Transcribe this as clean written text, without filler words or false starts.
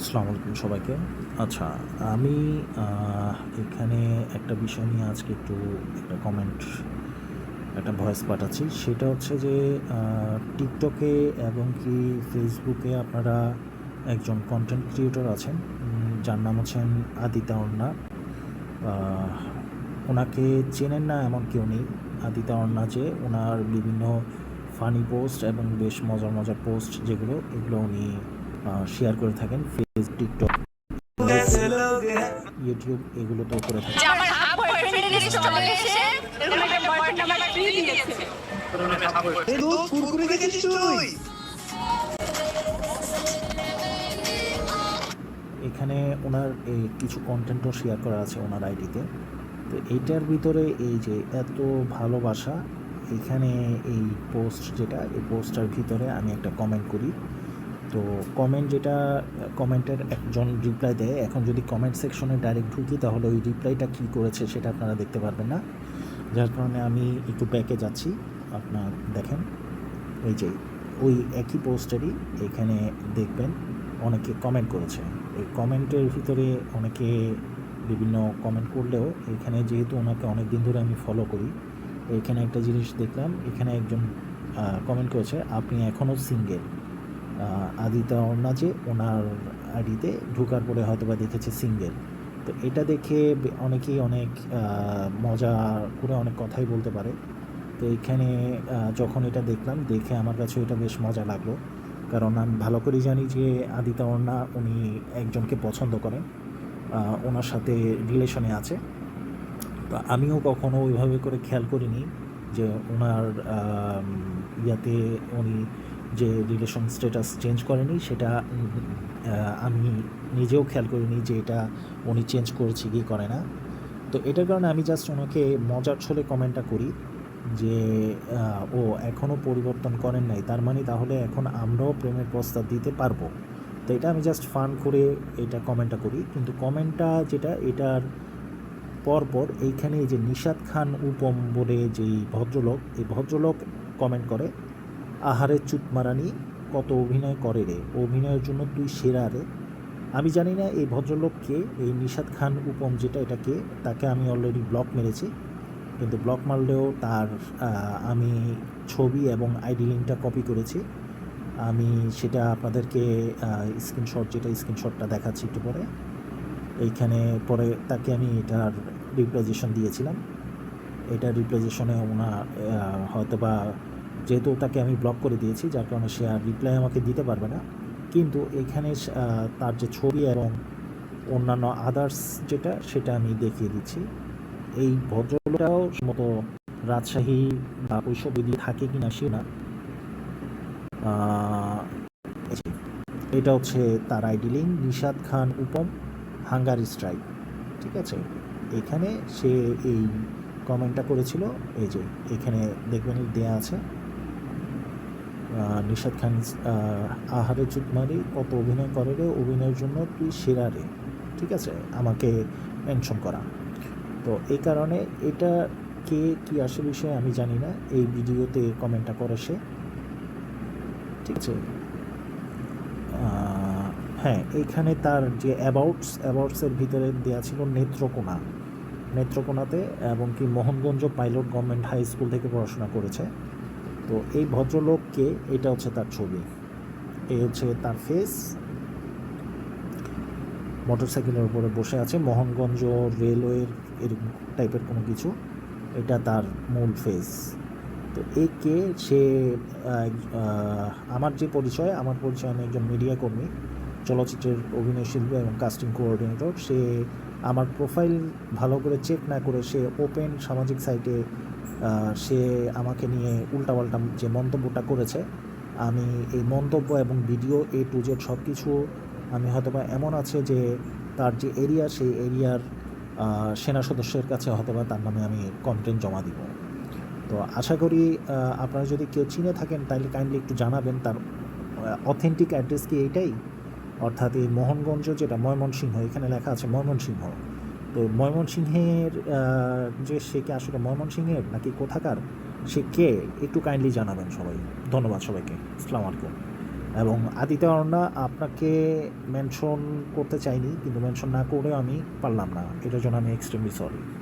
আসসালামু আলাইকুম সবাইকে। আচ্ছা, আমি এখানে একটা বিষয় নিয়ে আজকে একটু একটা ভয়েস পাঠাচ্ছি। সেটা হচ্ছে যে টিকটকে এবং কি ফেসবুকে আপনারা একজন কনটেন্ট ক্রিয়েটর আছেন, যার নাম হচ্ছেন আদিতা অর্ণা। আহ, ওনাকে চেনেন না এমন কেউ নেই। আদিতা অর্ণা যে ওনার বিভিন্ন ফানি পোস্ট এবং বেশ মজার মজার পোস্ট যেগুলো এগুলো উনি শেয়ার করে থাকেন টিকটক, ইউটিউব এগুলোতেও করে থাকে। যে আমার হাফ বয়ফ্রেন্ডের লিস্ট চলে এসে এরকম একটা বয়ফ্রেন্ড আমার ফ্রি দিয়েছে। এই দোস্ত কুরকুরে দেখেছিস তুই? এখানে ওনার এই কিছু কন্টেন্টও শেয়ার করা আছে ওনার আইডিতে। তো এইটার ভিতরে এই যে এত ভালোবাসা, এখানে এই পোস্ট যেটা, এই পোস্টটার ভিতরে আমি একটা কমেন্ট করি। তো কমেন্টের একজন রিপ্লাই দেয়। এখন যদি কমেন্ট সেকশনে ডাইরেক্ট ঢুকি তাহলে ওই রিপ্লাইটা কী করেছে সেটা আপনারা দেখতে পারবেন না, যার কারণে আমি একটু ব্যাকে যাচ্ছি। আপনার দেখেন, এই যে ওই একই পোস্টেরই এখানে দেখবেন অনেকে কমেন্ট করেছে। এই কমেন্টের ভিতরে অনেকে বিভিন্ন কমেন্ট করলেও এখানে যেহেতু ওনাকে অনেক দিন ধরে আমি ফলো করি, এখানে একটা জিনিস দেখলাম, এখানে একজন কমেন্ট করেছে, আপনি এখনও সিঙ্গেল। আদিতা অর্ণা যে ওনার আইডিতে ঢোকার পরে হয়তো বা দেখেছে সিঙ্গেল। তো এটা দেখে অনেকেই অনেক মজা করে অনেক কথাই বলতে পারে। তো এইখানে যখন এটা দেখলাম, দেখে আমার কাছে এটা বেশ মজা লাগলো, কারণ আমি ভালো করেই জানি যে আদিতা অর্ণা উনি একজনকে পছন্দ করেন, ওনার সাথে রিলেশনে আছে। তো আমিও কখনো ওইভাবে করে খেয়াল করিনি যে ওনার ইয়াতে উনি যে রিলেশন স্ট্যাটাস চেঞ্জ করেনি সেটা আমি নিজেও খেয়াল করিনি যে এটা উনি চেঞ্জ করেছে কি করে না। তো এটার কারণে আমি জাস্ট ওনাকে মজার ছলে কমেন্টটা করি যে ও এখনও পরিবর্তন করেন নাই, তার মানে তাহলে এখন আমরাও প্রেমের প্রস্তাব দিতে পারবো। তো এটা আমি জাস্ট ফান করে এটা কমেন্টটা করি, কিন্তু কমেন্টটা যেটা এটার পরপর এইখানে এই যে নিশাত খান উপম বলে যেই ভদ্রলোক, এই ভদ্রলোক কমেন্ট করে, আহারে চুতমারানি কত অভিনয় করে রে, অভিনয়ের জন্য তুই সেরা রে। আমি জানি না এই ভদ্রলোককে, এই নিশাত খান উপম যেটা, এটাকে তাকে আমি অলরেডি ব্লক মেরেছি, কিন্তু ব্লক মারলেও তার আমি ছবি এবং আইডি লিঙ্কটা কপি করেছি। আমি সেটা আপনাদেরকে স্ক্রিনশটটা দেখাচ্ছি একটু পরে। এইখানে পরে তাকে আমি এটার রিপ্রেজেন্টেশন দিয়েছিলাম। এটার রিপ্রেজেন্টেশনে ওনার হয়তো বা, যেহেতু তাকে আমি ব্লক করে দিয়েছি যার কারণে সে আর রিপ্লাই আমাকে দিতে পারবে না, কিন্তু এখানে তার যে ছবি এবং অন্যান্য আদার্স যেটা, সেটা আমি দেখিয়ে দিচ্ছি। এই ভদ্রলোকটাও মতো রাজশাহী বা ওইসব দিকে থাকে কি না সে না। এটা হচ্ছে তার আইডি লিঙ্ক, নিশাত খান উপম হাঙ্গারি স্ট্রাইক। ঠিক আছে, এখানে সে এই কমেন্টটা করেছিল। এই যে এখানে দেখবেন দেয়া আছে, নিশাত খান আহারে চুতমারি কত অভিনয় করে রে, অভিনয়ের জন্য তুই সেরা রে। ঠিক আছে, আমাকে মেনশন করা। তো এই কারণে এটা কে কী আসে বিষয়ে আমি জানি না, এই ভিডিওতে কমেন্টটা করে সে। ঠিক আছে, হ্যাঁ, এইখানে তার যে অ্যাবাউটসের ভিতরে দেওয়া ছিল নেত্রকোনাতে এবং কি Mohanganj pilot government high school থেকে পড়াশোনা করেছে। তো এই ভদ্রলোককে, এটা হচ্ছে তার ছবি, এই হচ্ছে তার ফেস, মোটরসাইকেলের উপরে বসে আছে, মোহনগঞ্জ রেলওয়ের এরকম টাইপের কোনো কিছু, এটা তার মূল ফেস। তো কে সে, আমার পরিচয় আমি একজন মিডিয়া কর্মী, চলচ্চিত্রের অভিনয় শিল্পী এবং কাস্টিং কোঅর্ডিনেটর। সে আমার প্রোফাইল ভালো করে চেক না করে সে ওপেন সামাজিক সাইটে সে আমাকে নিয়ে উল্টাপাল্টা যে মন্তব্যটা করেছে, আমি এই মন্তব্য এবং ভিডিও A to Z সব কিছু, আমি হয়তোবা এমন আছে যে তার যে এরিয়া, সেই এরিয়ার সেনা সদস্যের কাছে হয়তোবা তার নামে আমি কমপ্লেন জমা দিব। তো আশা করি আপনারা যদি কেউ চিনে থাকেন তাহলে কাইন্ডলি একটু জানাবেন তার অথেন্টিক অ্যাড্রেস কি এইটাই, অর্থাৎ এই মোহনগঞ্জ যেটা ময়মনসিংহ, এখানে লেখা আছে ময়মনসিংহ। তো ময়মনসিংহের যে সে কি আসলে ময়মনসিংহের নাকি কোথাকার, সে কে একটু কাইন্ডলি জানাবেন সবাই। ধন্যবাদ সবাইকে, আসসালামু আলাইকুম। এবং আদিত্য অর্ণা আপনাকে মেনশন করতে চাইনি, কিন্তু মেনশন না করেও আমি পারলাম না, এটার জন্য আমি এক্সট্রিমলি সরি।